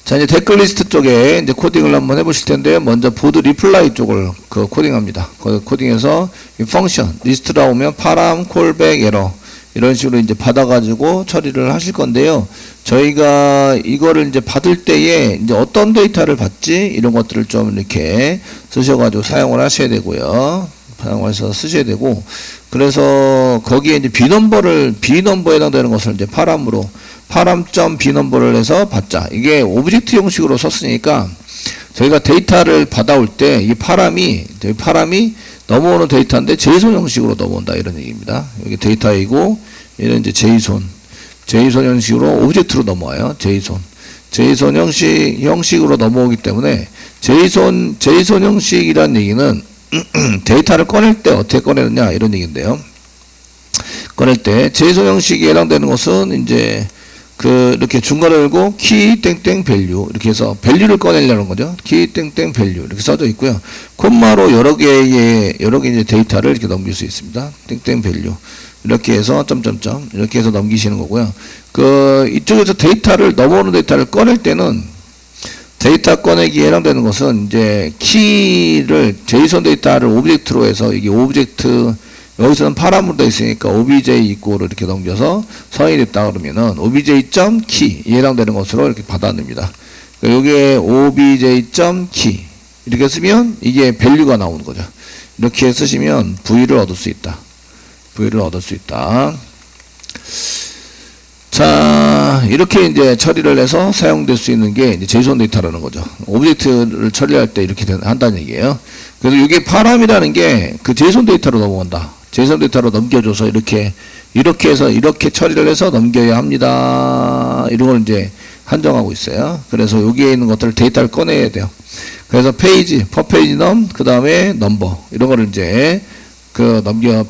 자, 이제 댓글 리스트 쪽에 이제 코딩을 한번 해보실 텐데요. 먼저 보드 리플라이 쪽을 코딩합니다. 코딩해서 이 펑션 리스트라 오면 파람, 콜백, 에러 이런 식으로 이제 받아가지고 처리를 하실 건데요. 저희가 이거를 이제 받을 때에 이제 어떤 데이터를 받지 이런 것들을 좀 이렇게 쓰셔가지고 사용을 하셔야 되고요. 사용해서 쓰셔야 되고, 그래서 거기에 이제 비넘버에 해당되는 것을 이제 파람.b넘버를 해서 받자. 이게 오브젝트 형식으로 썼으니까 저희가 데이터를 받아올 때 이 파람이 넘어오는 데이터인데 제이손 형식으로 넘어온다 이런 얘기입니다. 여기 데이터이고 얘는 이제 제이손 형식으로 오브젝트로 넘어와요. 제이손 형식으로 넘어오기 때문에 제이손 형식이란 얘기는 데이터를 꺼낼 때 어떻게 꺼내느냐 이런 얘기인데요. 꺼낼 때 제이손 형식에 해당되는 것은 이제 이렇게 중괄호 열고 키 땡땡 밸류 이렇게 해서 밸류를 꺼내려는 거죠. 키 땡땡 밸류 이렇게 써져 있고요. 콤마로 여러 개의 이제 데이터를 이렇게 넘길 수 있습니다. 땡땡 밸류 이렇게 해서 점점점 이렇게 해서 넘기시는 거고요. 이쪽에서 넘어오는 데이터를 꺼낼 때는 데이터 꺼내기에 해당되는 것은 이제 키를 제이손 데이터를 오브젝트로 해서 이게 오브젝트 여기서는 파람으로 되어 있으니까 obj 이꼬를 이렇게 넘겨서 성인이 됐다 그러면은 obj.key 해당되는 것으로 이렇게 받아냅니다. 그러니까 여기에 obj.key 이렇게 쓰면 이게 밸류가 나오는 거죠. 이렇게 쓰시면 V를 얻을 수 있다. 자, 이렇게 이제 처리를 해서 사용될 수 있는 게 이제 제이손 데이터라는 거죠. 오브젝트를 처리할 때 이렇게 한다는 얘기예요. 그래서 이게 파람이라는 게 그 제이손 데이터로 넘어온다. 제이손 데이터로 넘겨줘서 이렇게 해서 이렇게 처리를 해서 넘겨야 합니다. 이런 걸 이제 한정하고 있어요. 그래서 여기에 있는 것들을 데이터를 꺼내야 돼요. 그래서 페이지, 퍼페이지 그 다음에 넘버 이런 거를 이제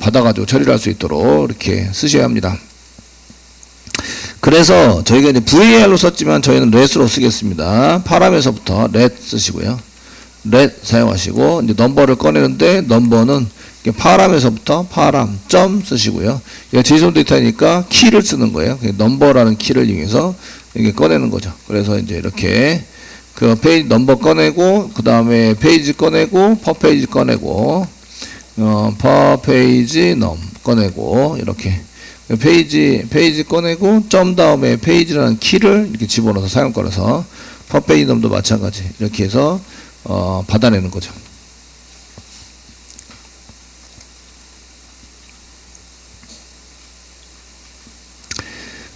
받아가지고 처리를 할 수 있도록 이렇게 쓰셔야 합니다. 그래서 저희가 이제 VAR로 썼지만 저희는 let으로 쓰겠습니다. 파람에서부터 let 쓰시고요. let 사용하시고 이제 넘버를 꺼내는데 넘버는 파람에서부터 파람 점 쓰시고요. 이거 제이손 데이터니까 키를 쓰는 거예요. 넘버라는 키를 이용해서 이게 꺼내는 거죠. 그래서 이제 이렇게 페이지 넘버 꺼내고 그 다음에 페이지 꺼내고 퍼 페이지 꺼내고 퍼 페이지 꺼내고 이렇게 페이지 꺼내고 점 다음에 페이지라는 키를 이렇게 집어넣어서 사용권에서 퍼 페이지 넘도 마찬가지 이렇게 해서 받아내는 거죠.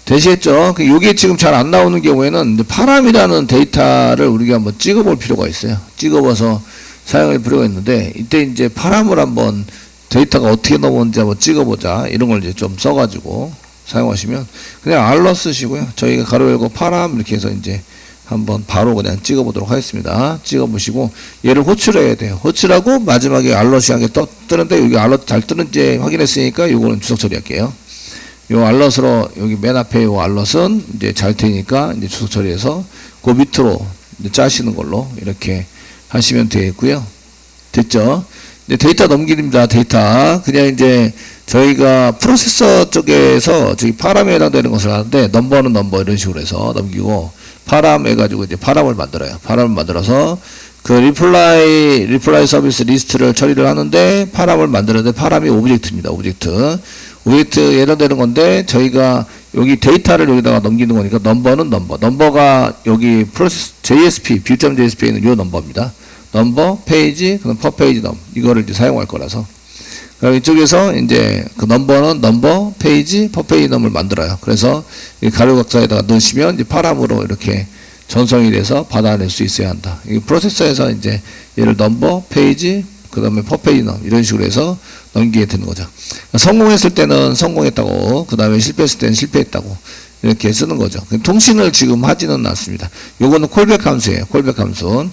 되시겠죠? 이게 지금 잘 안 나오는 경우에는 파람이라는 데이터를 우리가 한번 찍어볼 필요가 있어요. 찍어봐서 사용할 필요가 있는데 이때 이제 파람을 한번 데이터가 어떻게 넘어오는지 한번 찍어보자 이런 걸 이제 좀 써가지고 사용하시면 그냥 알러 쓰시고요. 저희가 가로 열고 파람 이렇게 해서 이제 한번 바로 그냥 찍어보도록 하겠습니다. 찍어보시고 얘를 호출해야 돼요. 호출하고 마지막에 알럿이 한 개 뜨는데 여기 알럿 잘 뜨는지 확인했으니까 이거는 주석 처리할게요. 요 알럿으로 여기 맨 앞에 요 알럿은 이제 잘 되니까 이제 주석 처리해서 그 밑으로 이제 짜시는 걸로 이렇게 하시면 되겠고요. 됐죠? 이제 데이터 넘기입니다. 데이터 그냥 이제 저희가 프로세서 쪽에서 저기 파람에 해당되는 것을 하는데 넘버는 넘버 이런 식으로 해서 넘기고 파람 해가지고 이제 파람을 만들어요. 파람을 만들어서 리플라이 서비스 리스트를 처리를 하는데 파람을 만드는데 파람이 오브젝트입니다. 오브젝트에 해당되는 건데 저희가 여기 데이터를 여기다가 넘기는 거니까 넘버는 넘버가 여기 프로세스 JSP view.jsp에 있는 요 넘버입니다. 넘버 페이지 그럼 퍼 페이지 이거를 이제 사용할 거라서 그럼 이쪽에서 이제 그 넘버는 넘버 페이지 퍼 페이지 넘을 만들어요. 그래서 이 가로각사에다가 넣으시면 이제 파람으로 이렇게 전송이 돼서 받아낼 수 있어야 한다. 이 프로세서에서 이제 얘를 넘버 페이지 그 다음에 퍼 페이지 이런 식으로 해서 넘기게 되는 거죠. 성공했을 때는 성공했다고 그 다음에 실패했을 때는 실패했다고 이렇게 쓰는 거죠. 통신을 지금 하지는 않습니다. 요거는 콜백 함수예요. 콜백 함수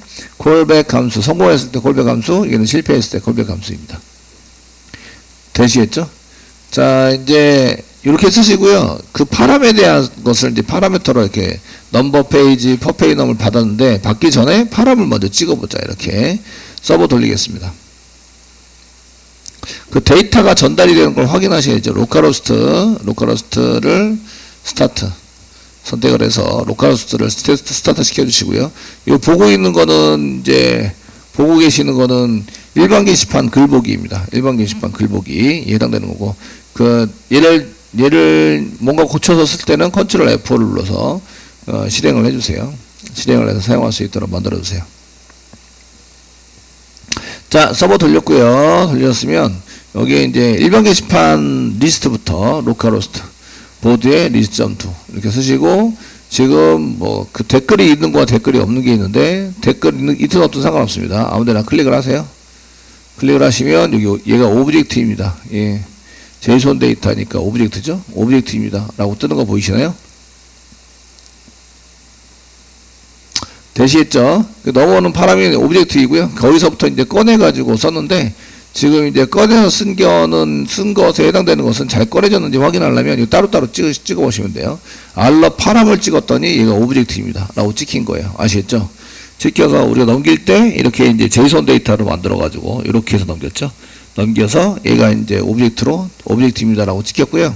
성공했을 때 콜백 함수 이거는 실패했을 때 콜백 함수입니다. 되시겠죠? 자 이제 이렇게 쓰시고요. 그 파람에 대한 것을 이제 파라미터로 이렇게 넘버 페이지 퍼 페이지 넘을 받았는데 받기 전에 파람을 먼저 찍어보자 이렇게 서버 돌리겠습니다. 그 데이터가 전달이 되는 걸 확인하셔야죠. 로컬호스트를 스타트 선택을 해서 로컬호스트를 스타트 시켜주시고요. 이거 보고 있는 거는 이제 보고 계시는 거는 일반 게시판 글보기입니다. 일반 게시판 글보기 해당되는 거고, 그 얘를 뭔가 고쳐서 쓸 때는 컨트롤 F4를 눌러서 실행을 해주세요. 실행을 해서 사용할 수 있도록 만들어주세요. 자, 서버 돌렸고요. 돌렸으면 여기에 이제 일반 게시판 리스트부터 로컬호스트 보드에 리스트.2 이렇게 쓰시고, 지금 뭐 그 댓글이 있는 거와 댓글이 없는 게 있는데, 댓글 있든 없든 상관없습니다. 아무데나 클릭을 하세요. 클릭을 하시면 여기 얘가 오브젝트입니다. 예. 제이손 데이터니까 오브젝트죠. 오브젝트입니다 라고 뜨는 거 보이시나요? 되시겠죠? 넘어오는 파라미 오브젝트이고요. 거기서부터 이제 꺼내가지고 썼는데, 지금 이제 꺼내서 쓴 것에 해당되는 것은 잘 꺼내졌는지 확인하려면 이거 따로따로 찍어 보시면 돼요. 알러 파람을 찍었더니 얘가 오브젝트입니다 라고 찍힌 거예요. 아시겠죠? 찍혀서 우리가 넘길 때 이렇게 이제 제이손 데이터로 만들어 가지고 이렇게 해서 넘겼죠. 넘겨서 얘가 이제 오브젝트입니다 라고 찍혔고요.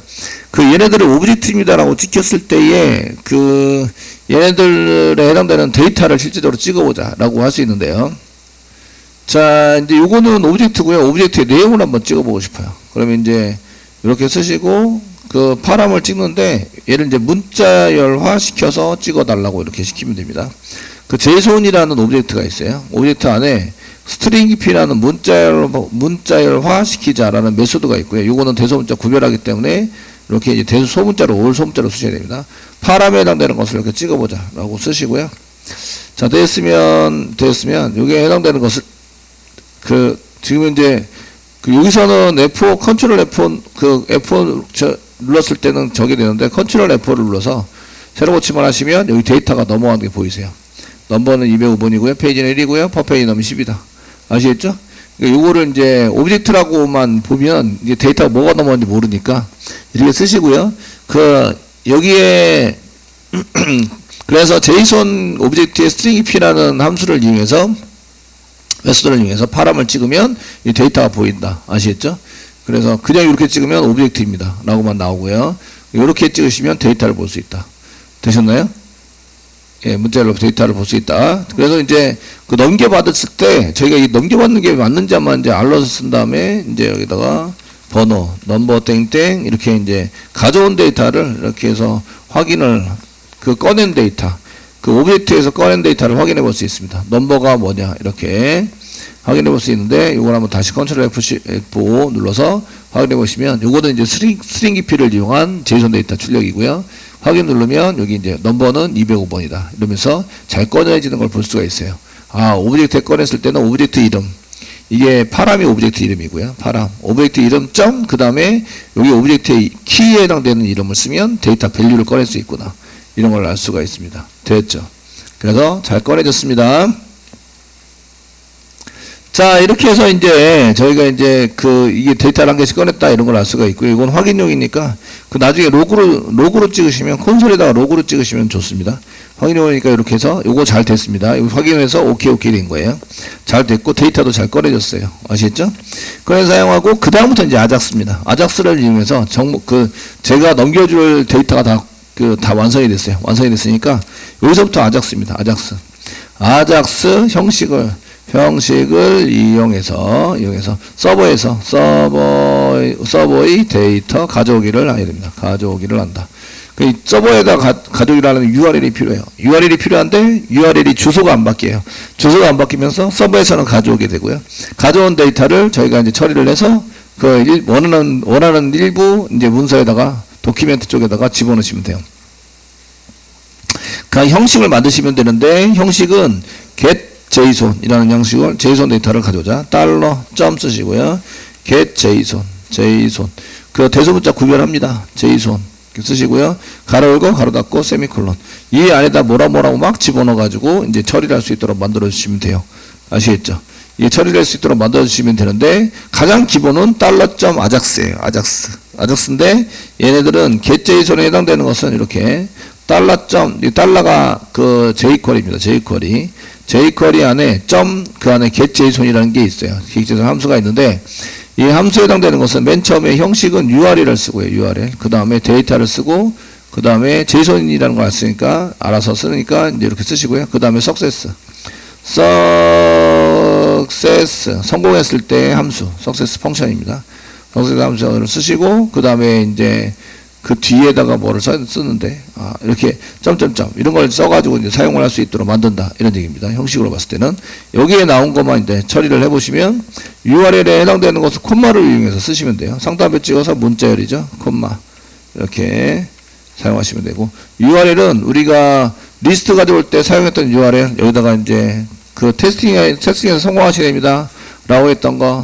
그 얘네들을 오브젝트입니다 라고 찍혔을 때에 그 얘네들에 해당되는 데이터를 실제적으로 찍어보자 라고 할 수 있는데요. 자, 이제 요거는 오브젝트고요. 오브젝트의 내용을 한번 찍어보고 싶어요. 그러면 이제 이렇게 쓰시고, 그 파람을 찍는데 얘를 이제 문자열화 시켜서 찍어달라고 이렇게 시키면 됩니다. 그 제이손이라는 오브젝트가 있어요. 오브젝트 안에 스트링P라는 문자열화 시키자라는 메소드가 있고요. 요거는 대소문자 구별하기 때문에 이렇게 이제 대소문자로 올 소문자로 쓰셔야 됩니다. 파람에 해당되는 것을 이렇게 찍어보자 라고 쓰시고요. 자, 됐으면 여기에 해당되는 것을 지금 이제 여기서는 F4 컨트롤 F4 F4 눌렀을 때는 저게 되는데, 컨트롤 F4를 눌러서 새로 고침을 하시면 여기 데이터가 넘어가는 게 보이세요. 넘버는 205번이고요. 페이지는 1이고요. 퍼페이지 넘이 10이다. 아시겠죠? 요거를 이제 오브젝트라고만 보면 이제 데이터가 뭐가 넘어가는지 모르니까 이렇게 쓰시고요. 여기에 그래서 제이손 오브젝트의 stringP라는 함수를 이용해서 메소드를 이용해서 파람을 찍으면 이 데이터가 보인다. 아시겠죠? 그래서 그냥 이렇게 찍으면 오브젝트입니다 라고만 나오고요. 이렇게 찍으시면 데이터를 볼 수 있다. 되셨나요? 예, 문자로 데이터를 볼 수 있다. 그래서 이제 그 넘겨받았을 때 저희가 이 넘겨받는 게 맞는지 안 맞는지 알러서 쓴 다음에 이제 여기다가 번호, 넘버 땡땡 이렇게 이제 가져온 데이터를 이렇게 해서 확인을, 그 꺼낸 데이터, 그 오브젝트에서 꺼낸 데이터를 확인해 볼 수 있습니다. 넘버가 뭐냐 이렇게 확인해 볼 수 있는데, 이걸 한번 다시 컨트롤 F5 눌러서 확인해 보시면 요거는 이제 스트링P를 이용한 제이손 데이터 출력이고요. 확인 누르면 여기 이제 넘버는 205번이다 이러면서 잘 꺼내지는 걸 볼 수가 있어요. 아, 오브젝트에 꺼냈을 때는 오브젝트 이름, 이게 파람이 오브젝트 이름이고요. 파람 오브젝트 이름 점 그 다음에 여기 오브젝트의 키에 해당되는 이름을 쓰면 데이터 밸류를 꺼낼 수 있구나, 이런 걸 알 수가 있습니다. 됐죠? 그래서 잘 꺼내졌습니다. 자, 이렇게 해서 이제 저희가 이제 이게 데이터를 한 개씩 꺼냈다 이런 걸 알 수가 있고요. 이건 확인용이니까 나중에 로그로 찍으시면, 콘솔에다가 로그로 찍으시면 좋습니다. 확인용이니까 이렇게 해서 요거 잘 됐습니다. 이거 확인해서 오케이 된 거예요. 잘 됐고 데이터도 잘 꺼내졌어요. 아시겠죠? 꺼내서 사용하고, 그 다음부터 이제 아작스입니다. 아작스를 이용해서 제가 넘겨줄 데이터가 다 완성이 됐어요. 완성이 됐으니까 여기서부터 아작스입니다. 아작스 형식을 이용해서 서버의 데이터 가져오기를 해야 됩니다. 가져오기를 한다. 서버에다 가져오기를 하려면 URL이 필요해요. URL이 필요한데 URL이 주소가 안 바뀌어요. 주소가 안 바뀌면서 서버에서는 가져오게 되고요. 가져온 데이터를 저희가 이제 처리를 해서 원하는 일부 이제 문서에다가 도큐멘트 쪽에다가 집어넣으시면 돼요. 그 형식을 만드시면 되는데, 형식은 get JSON이라는 형식을, JSON 데이터를 가져오자. $점 쓰시고요. get JSON. 그 대소문자 구별합니다. JSON 쓰시고요. 가로 열고 가로 닫고 세미콜론. 이 안에다 뭐라고 막 집어넣어 가지고 이제 처리를 할 수 있도록 만들어 주시면 돼요. 아시겠죠? 이게 처리를 할 수 있도록 만들어 주시면 되는데, 가장 기본은 $점 아작스예요. 아작스인데 얘네들은 get JSON에 해당되는 것은 이렇게 $가 jQuery입니다. jQuery 안에 그 안에 getJSON이라는 게 있어요. getJSON 함수가 있는데, 이 함수에 해당되는 것은 맨 처음에 형식은 URL을 쓰고요. URL. 그 다음에 데이터를 쓰고, 그 다음에 제이손이라는 걸 알았으니까, 알아서 쓰니까 이제 이렇게 쓰시고요. 그 다음에 success. 성공했을 때 함수, success 펑션입니다. success 함수를 쓰시고, 그 다음에 이제 그 뒤에다가 뭐를 쓰는데, 이렇게 점점점 이런 걸 써가지고 이제 사용을 할 수 있도록 만든다, 이런 얘기입니다. 형식으로 봤을 때는 여기에 나온 것만 이제 처리를 해보시면 URL에 해당되는 것을 콤마를 이용해서 쓰시면 돼요. 상단표 찍어서 문자열이죠, 콤마 이렇게 사용하시면 되고, URL은 우리가 리스트 가져올 때 사용했던 URL 여기다가 이제 그 테스팅에서 성공하셔야 됩니다 라고 했던 거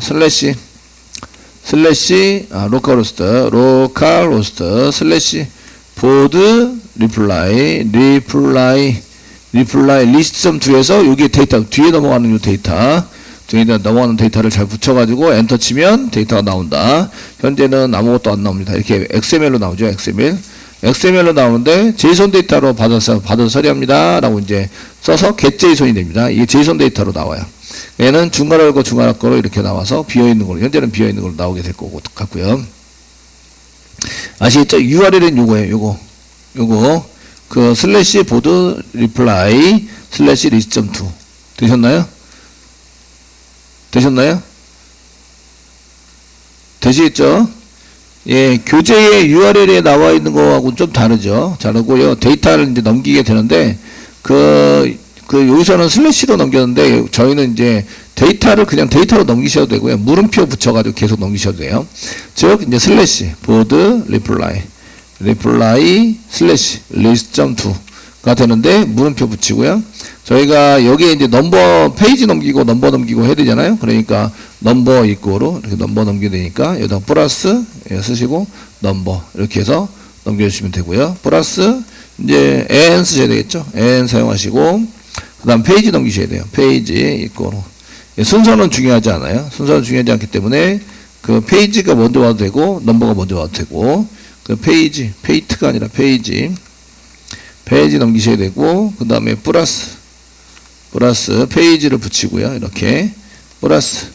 로컬호스트 슬래시 보드 리플라이 리스트.2에서 여기 데이터 뒤에 넘어가는 이 데이터 넘어가는 데이터를 잘 붙여가지고 엔터 치면 데이터가 나온다. 현재는 아무것도 안 나옵니다. 이렇게 XML로 나오죠. XML로 나오는데 제이손 데이터로 받아서 처리합니다 라고 이제 써서 getJSON이 됩니다. 이게 제이손 데이터로 나와요. 얘는 중괄호 걸고 중괄호 걸고 이렇게 나와서 비어있는 걸로, 현재는 비어있는 걸로 나오게 될 거고 같고요. 아시겠죠? URL은 요거예요. 요거 그 슬래시 보드 리플라이 슬래시 리스트.2 되셨나요? 되시겠죠? 예, 교재의 URL에 나와 있는 거하고는 좀 다르고요. 데이터를 이제 넘기게 되는데, 여기서는 슬래시로 넘겼는데, 저희는 이제 데이터를 그냥 데이터로 넘기셔도 되고요. 물음표 붙여가지고 계속 넘기셔도 돼요. 즉, 이제 슬래시, 보드, 리플라이, 슬래시, 리스트.2가 되는데, 물음표 붙이고요. 저희가 여기에 이제 페이지 넘기고 넘버 넘기고 해야 되잖아요. 그러니까, 넘버 이꼬로 이렇게 넘버 넘기게 되니까, 여기다 플러스 쓰시고, 넘버 이렇게 해서 넘겨주시면 되고요. 플러스, 이제, n 쓰셔야 되겠죠. n 사용하시고, 그 다음 페이지 넘기셔야 돼요. 페이지 이꼬로. 순서는 중요하지 않아요. 순서는 중요하지 않기 때문에, 그 페이지가 먼저 와도 되고, 넘버가 먼저 와도 되고, 그 페이트가 아니라 페이지 넘기셔야 되고, 그 다음에 플러스 페이지를 붙이고요. 이렇게 플러스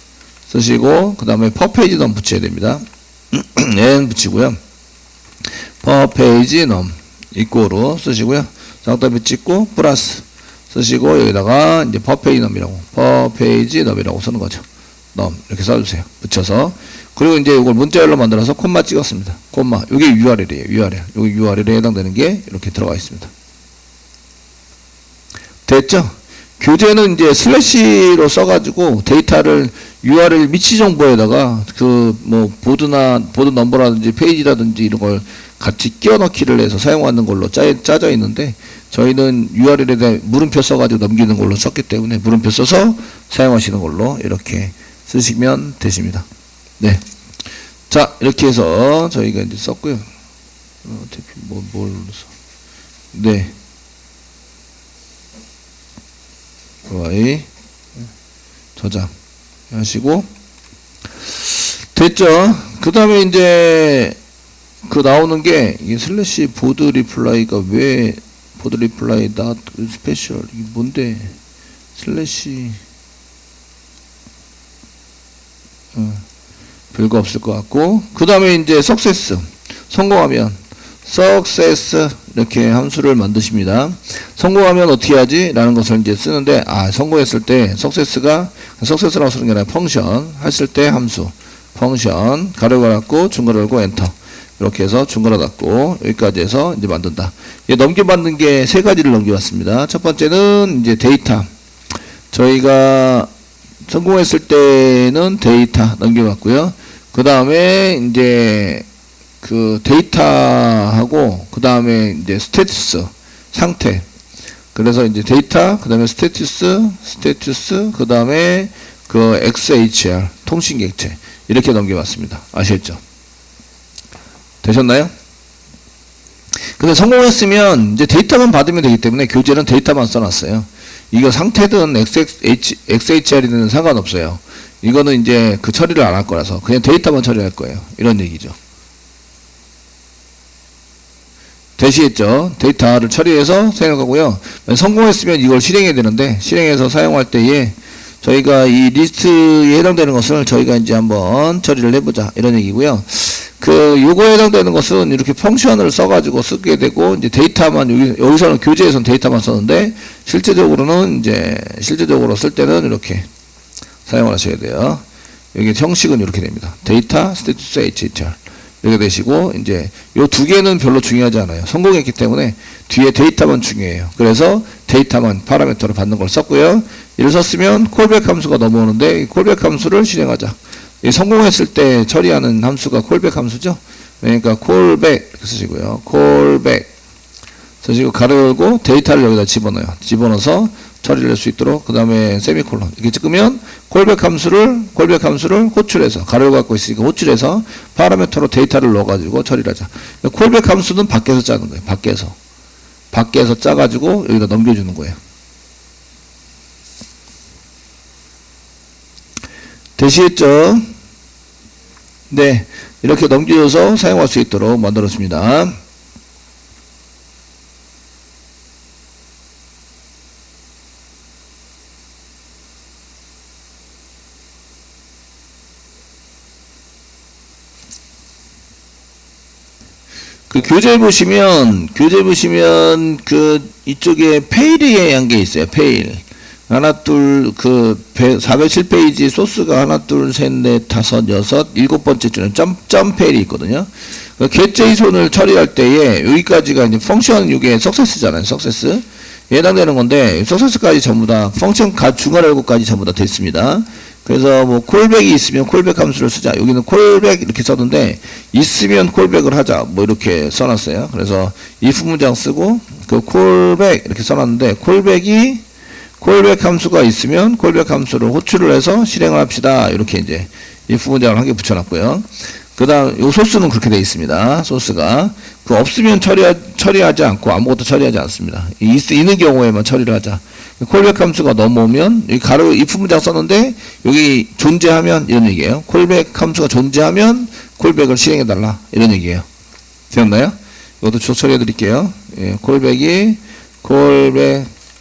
쓰시고, 그 다음에 per 페이지 넘 붙여야 됩니다. n 붙이고요. per 페이지 넘 이꼬로 쓰시고요. 상단표 찍고 플러스 쓰시고, 여기다가 이제 per 페이지 넘이라고 쓰는 거죠. 넘 이렇게 써주세요. 붙여서. 그리고 이제 이걸 문자열로 만들어서 콤마 찍었습니다. 콤마. 이게 URL이에요. 여기 URL에 해당되는 게 이렇게 들어가 있습니다. 됐죠? 교재는 이제 슬래시로 써가지고 데이터를 URL 미치 정보에다가 보드 넘버라든지 페이지라든지 이런 걸 같이 끼워 넣기를 해서 사용하는 걸로 짜져 있는데, 저희는 URL에 대해 물음표 써가지고 넘기는 걸로 썼기 때문에 물음표 써서 사용하시는 걸로 이렇게 쓰시면 되십니다. 네. 자, 이렇게 해서 저희가 이제 썼고요. 뭘 눌러서. 네. y 저장 하시고 됐죠. 그 다음에 이제 나오는 게 이게 슬래시 보드 리플라이가 왜 보드 리플라이 not 스페셜 이게 뭔데 슬래시 별거 없을 것 같고, 그 다음에 이제 success 성공하면 success 이렇게 함수를 만드십니다. 성공하면 어떻게 하지? 라는 것을 이제 쓰는데, 성공했을 때 success라고 쓰는 게 아니라 펑션 했을 때 함수 펑션 가로 닫고 중괄호 열고 엔터 이렇게 해서 중괄호 닫고 여기까지 해서 이제 만든다. 넘겨받는 게 세 가지를 넘겨봤습니다. 첫 번째는 이제 데이터, 저희가 성공했을 때는 데이터 넘겨봤고요. 그 다음에 이제 그 데이터하고 그 다음에 이제 스테투스 상태, 그래서 이제 데이터 그 다음에 스테투스 그 다음에 그 XHR 통신 객체 이렇게 넘겨봤습니다. 아시겠죠? 되셨나요? 근데 성공했으면 이제 데이터만 받으면 되기 때문에 교재는 데이터만 써놨어요. 이거 상태든 XHR이든 상관없어요. 이거는 이제 그 처리를 안 할 거라서 그냥 데이터만 처리할 거예요. 이런 얘기죠. 되시겠죠? 데이터를 처리해서 사용하고요. 성공했으면 이걸 실행해야 되는데, 실행해서 사용할 때에 저희가 이 리스트에 해당되는 것을 저희가 이제 한번 처리를 해보자 이런 얘기고요. 요거에 해당되는 것은 이렇게 펑션을 써가지고 쓰게 되고, 이제 데이터만, 여기서는 교재에서는 데이터만 썼는데, 실제적으로 쓸 때는 이렇게 사용을 하셔야 돼요. 여기 형식은 이렇게 됩니다. 데이터, 스테이투스, HR. 이렇게 되시고, 이제, 요 두 개는 별로 중요하지 않아요. 성공했기 때문에 뒤에 데이터만 중요해요. 그래서 데이터만 파라미터로 받는 걸 썼고요. 이를 썼으면 콜백 함수가 넘어오는데, 이 콜백 함수를 실행하자. 성공했을 때 처리하는 함수가 콜백 함수죠. 그러니까 콜백 이렇게 쓰시고요. 콜백 쓰시고 가로 열고 데이터를 여기다 집어넣어요. 집어넣어서 처리를 할 수 있도록 그 다음에 세미콜론 이렇게 찍으면 콜백 함수를 호출해서 가로 열고 갖고 있으니까 호출해서 파라미터로 데이터를 넣어가지고 처리를 하자. 콜백 함수는 밖에서 짜는 거예요. 밖에서 짜가지고 여기다 넘겨주는 거예요. 되시겠죠? 네, 이렇게 넘겨줘서 사용할 수 있도록 만들었습니다. 교재 보시면 이쪽에 페일에 한 게 있어요. 페일. 하나, 둘, 407페이지 소스가 하나, 둘, 셋, 넷, 다섯, 여섯, 일곱 번째 줄에 점 페일이 있거든요. getJSON을 처리할 때에 여기까지가 이제 펑션 이게 석세스잖아요. 석세스. 해당되는 건데, 석세스까지 전부 다 펑션 중괄 열고까지 전부 다 됐습니다. 그래서 뭐 콜백이 있으면 콜백 함수를 쓰자. 여기는 콜백 이렇게 썼는데 있으면 콜백을 하자. 뭐 이렇게 써놨어요. 그래서 if 문장 쓰고 콜백 이렇게 써놨는데 콜백 함수가 있으면 콜백 함수를 호출을 해서 실행을 합시다. 이렇게 이제 if 문장을 한 개 붙여놨고요. 그 다음 요 소스는 그렇게 되어 있습니다. 소스가 없으면 처리하지 않고 아무것도 처리하지 않습니다. 있는 경우에만 처리를 하자. 콜백 함수가 넘어오면 여기 가로 if 문장 썼는데 여기 존재하면 이런 얘기예요. 콜백 함수가 존재하면 콜백을 실행해달라 이런 얘기예요. 되었나요? 이것도 처리해 드릴게요. 예, 콜백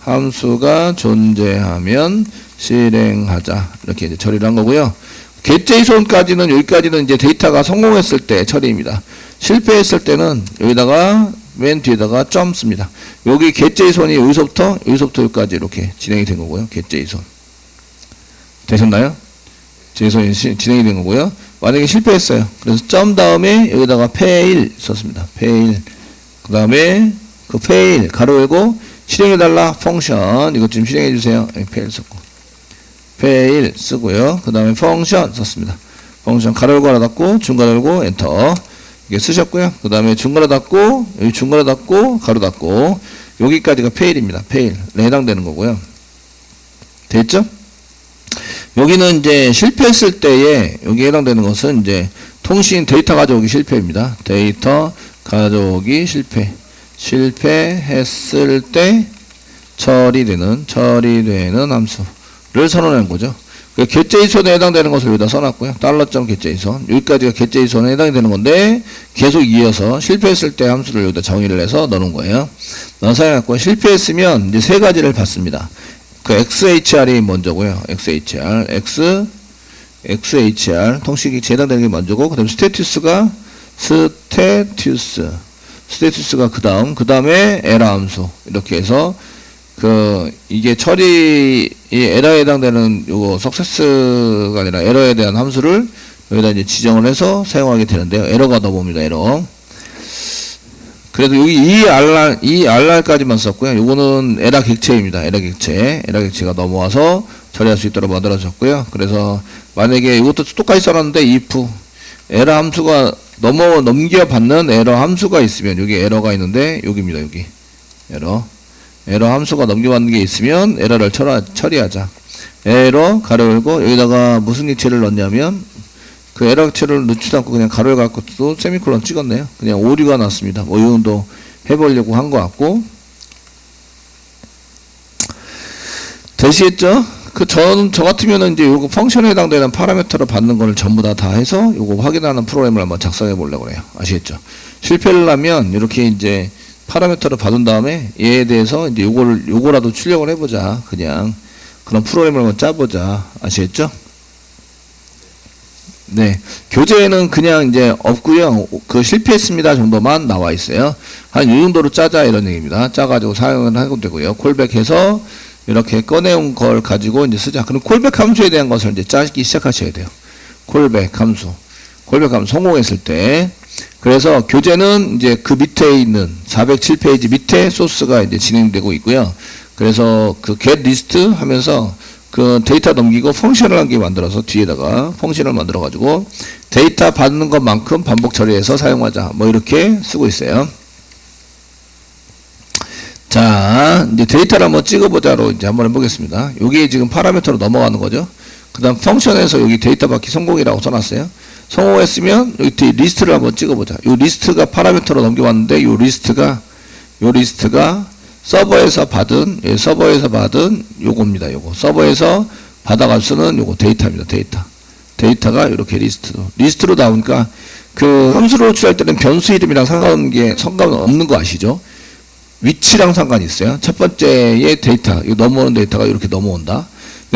함수가 존재하면 실행하자 이렇게 이제 처리를 한 거고요. getJSON까지는 여기까지는 이제 데이터가 성공했을 때 처리입니다. 실패했을 때는 여기다가 맨 뒤에다가 점 씁니다. 여기 getJSON이 여기서부터 여기까지 이렇게 진행이 된 거고요. getJSON 되셨나요? JSON이 진행이 된 거고요. 만약에 실패했어요. 그래서 점 다음에 여기다가 fail 썼습니다. fail 그 다음에 fail 가로 열고 실행해달라 펑션 이것 좀 실행해주세요. fail 썼고 fail 쓰고요. 그 다음에 펑션 썼습니다. 펑션 가로 열고 하나 닫고 중괄호 열고 엔터 이게 쓰셨고요. 그 다음에 중괄호 닫고 여기 중괄호 닫고 가로 닫고 여기까지가 fail입니다. fail에 해당되는 거고요. 됐죠? 여기는 이제 실패했을 때에 여기에 해당되는 것은 이제 통신 데이터 가져오기 실패입니다. 데이터 가져오기 실패했을 때 처리되는 함수를 선언하는 거죠. getJSON에 해당되는 것을 여기다 써놨고요. $getJSON 여기까지가 getJSON에 해당이 되는 건데 계속 이어서 실패했을 때 함수를 여기다 정의를 해서 넣는 거예요. 넣어서 해갖고 실패했으면 이제 세 가지를 받습니다. XHR이 먼저고요. XHR 통식이 해당되는 게 먼저고 그 다음에 스테투스가 그 다음에 에러 함수 이렇게 해서 이게 이 에러에 해당되는 요거 석세스가 아니라 에러에 대한 함수를 여기다 이제 지정을 해서 사용하게 되는데요. 에러가 넘어옵니다. 에러. 그래도 여기 이 RR까지만 썼고요. 요거는 에러 객체입니다. 에러 객체가 넘어와서 처리할 수 있도록 만들어졌고요. 그래서 만약에 이것도 똑같이 써놨는데 if 에러 함수가 넘겨받는 에러 함수가 있으면 여기 에러가 있는데 여기입니다. 여기 에러 함수가 넘겨받는 게 있으면 에러를 처리하자. 에러 가로 열고 여기다가 무슨 객체를 넣냐면 에러 객체를 넣지도 않고 그냥 가로 열고 또 세미콜론 찍었네요. 그냥 오류가 났습니다. 뭐 이 정도 해보려고 한 것 같고 되시겠죠? 저 같으면은 이제 요거 펑션에 해당되는 파라미터를 받는 거를 전부 다 해서 요거 확인하는 프로그램을 한번 작성해 보려고 그래요. 아시겠죠? 실패를 하면 이렇게 이제 파라미터를 받은 다음에 얘에 대해서 이제 요거라도 출력을 해보자. 그냥 그런 프로그램을 한번 짜보자. 아시겠죠? 네. 교재에는 그냥 이제 없고요. 그 실패했습니다 정도만 나와 있어요. 한 이 정도로 짜자 이런 얘기입니다. 짜가지고 사용을 하면 되고요. 콜백해서 이렇게 꺼내온 걸 가지고 이제 쓰자. 그럼 콜백 함수에 대한 것을 이제 짜기 시작하셔야 돼요. 콜백 함수. 콜백 함수 성공했을 때. 그래서 교재는 이제 그 밑에 있는 407페이지 밑에 소스가 이제 진행되고 있고요. 그래서 그 get list 하면서 그 데이터 넘기고 펑션을 한 개 만들어서 뒤에다가 펑션을 만들어 가지고 데이터 받는 것만큼 반복 처리해서 사용하자. 뭐 이렇게 쓰고 있어요. 자, 이제 데이터를 한번 찍어보자로 이제 한번 해보겠습니다. 여기 지금 파라미터로 넘어가는 거죠. 그 다음 펑션에서 여기 데이터 받기 성공이라고 써놨어요. 성공했으면 여기 뒤에 리스트를 한번 찍어보자. 이 리스트가 파라미터로 넘겨왔는데 이 리스트가 서버에서 받은 요겁니다. 요거 서버에서 받아갈 수는 요거 데이터입니다. 데이터가 이렇게 리스트로 나오니까 그 함수로 호출할 때는 변수 이름이랑 상관없는 거 아시죠? 위치랑 상관이 있어요. 첫 번째의 데이터, 이거 넘어오는 데이터가 이렇게 넘어온다.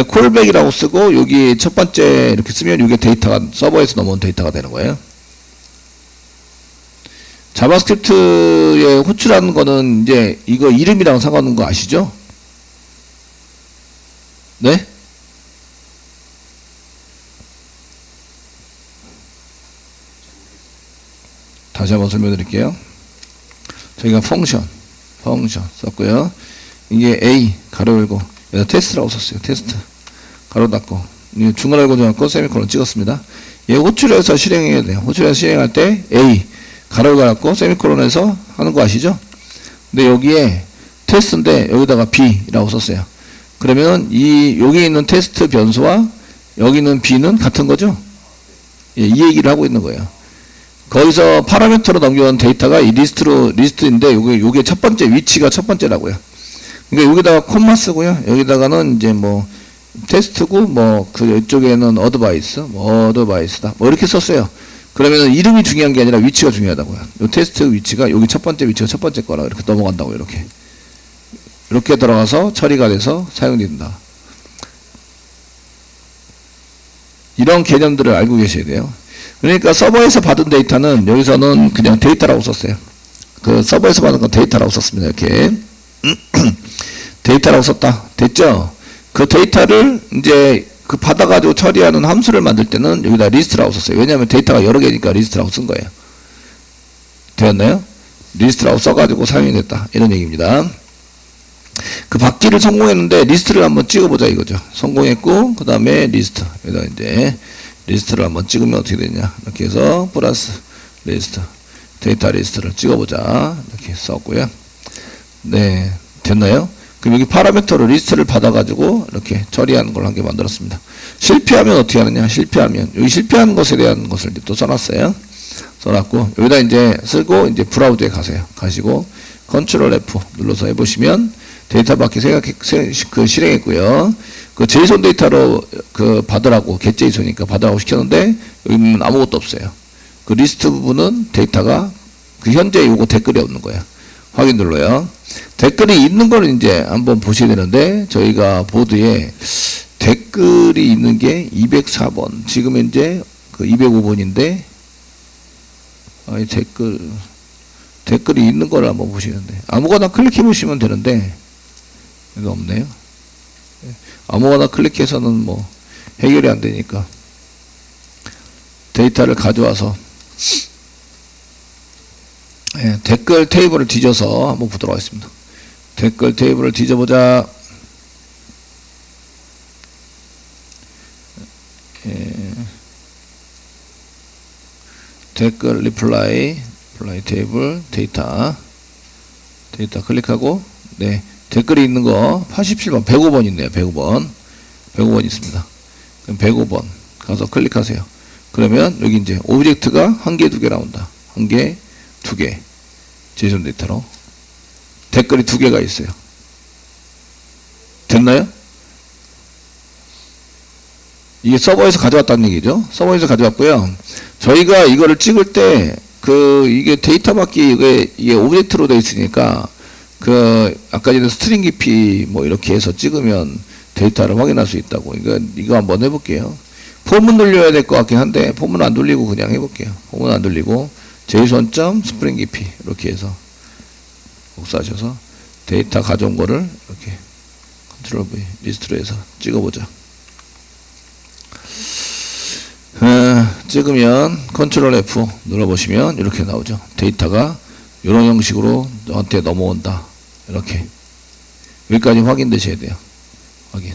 콜백이라고 쓰고 여기 첫 번째 이렇게 쓰면 이게 데이터가 서버에서 넘어온 데이터가 되는 거예요. 자바스크립트에 호출하는 거는 이제 이거 이름이랑 상관없는 거 아시죠? 네? 다시 한번 설명드릴게요. 저희가 펑션 썼고요. 이게 A 가로 열고 여기다 테스트라고 썼어요. 테스트 가로 닫고 중괄호 열고 닫고 세미콜론 찍었습니다. 얘 호출해서 실행해야 돼요. 호출해서 실행할 때 A 가로 열고 닫고 세미콜론에서 하는 거 아시죠? 근데 여기에 테스트인데 여기다가 B라고 썼어요. 그러면 여기 있는 테스트 변수와 여기 있는 B는 같은 거죠? 예, 이 얘기를 하고 있는 거예요. 거기서 파라미터로 넘겨온 데이터가 이 리스트인데 요게 첫 번째 위치가 첫 번째라고요. 그러니까 여기다가 콤마 쓰고요. 여기다가는 이제 뭐 테스트고 뭐 그 이쪽에는 어드바이스다. 뭐 이렇게 썼어요. 그러면 이름이 중요한 게 아니라 위치가 중요하다고요. 요 테스트 위치가 여기 첫 번째 위치가 첫 번째 거라 이렇게 넘어간다고 이렇게 들어가서 처리가 돼서 사용된다. 이런 개념들을 알고 계셔야 돼요. 그러니까 서버에서 받은 데이터는 여기서는 그냥 데이터라고 썼어요. 그 서버에서 받은 건 데이터라고 썼습니다. 이렇게 데이터라고 썼다. 됐죠? 그 데이터를 이제 그 받아가지고 처리하는 함수를 만들 때는 여기다 리스트라고 썼어요. 왜냐하면 데이터가 여러 개니까 리스트라고 쓴 거예요. 되었나요? 리스트라고 써가지고 사용이 됐다. 이런 얘기입니다. 그 받기를 성공했는데 리스트를 한번 찍어보자 이거죠. 성공했고 그 다음에 리스트 여기다 이제 리스트를 한번 찍으면 어떻게 되냐 이렇게 해서 플러스 리스트 데이터 리스트를 찍어보자 이렇게 썼고요. 네, 됐나요? 그럼 여기 파라미터로 리스트를 받아가지고 이렇게 처리하는 걸 한 개 만들었습니다. 실패하면 어떻게 하느냐? 실패하면 여기 실패하는 것에 대한 것을 또 써놨어요. 써놨고 여기다 이제 쓰고 이제 브라우저에 가시고 컨트롤 F 눌러서 해보시면 데이터 받기 실행했고요. 그 제이손 데이터로 그 받으라고 get 제이손이니까 받으라고 시켰는데 여기는 아무것도 없어요. 그 리스트 부분은 데이터가 그 현재 요거 댓글이 없는 거예요. 확인 눌러요. 댓글이 있는 거는 이제 한번 보셔야 되는데 저희가 보드에 댓글이 있는 게 204번 지금 현재 그 205번인데 댓글이 있는 거를 한번 보시는데 아무거나 클릭해 보시면 되는데 이거 없네요. 아무거나 클릭해서는 뭐 해결이 안 되니까 데이터를 가져와서 댓글 테이블을 뒤져서 한번 보도록 하겠습니다. 댓글 테이블을 뒤져보자. 댓글 리플라이 테이블 데이터 클릭하고 네 댓글이 있는 거 87번 105번 있네요. 105번 있습니다. 그럼 105번 가서 클릭하세요. 그러면 여기 이제 오브젝트가 한 개, 두 개 나온다. 한 개, 두 개. 제이손 데이터로 댓글이 두 개가 있어요. 됐나요? 이게 서버에서 가져왔다는 얘기죠. 서버에서 가져왔고요. 저희가 이거를 찍을 때 이게 데이터 받기 이게 오브젝트로 되어 있으니까 아까 전에 스트링 깊이 뭐 이렇게 해서 찍으면 데이터를 확인할 수 있다고. 이거 한번 해볼게요. 폼은 돌려야 될 것 같긴 한데 폼은 안 돌리고 그냥 해볼게요. 폼은 안 돌리고 JSON 스프링 깊이 이렇게 해서 복사하셔서 데이터 가져온 거를 이렇게 컨트롤 V 리스트로 해서 찍어보자. 찍으면 컨트롤 F 눌러보시면 이렇게 나오죠. 데이터가 이런 형식으로 너한테 넘어온다. 이렇게 여기까지 확인되셔야 돼요. 확인.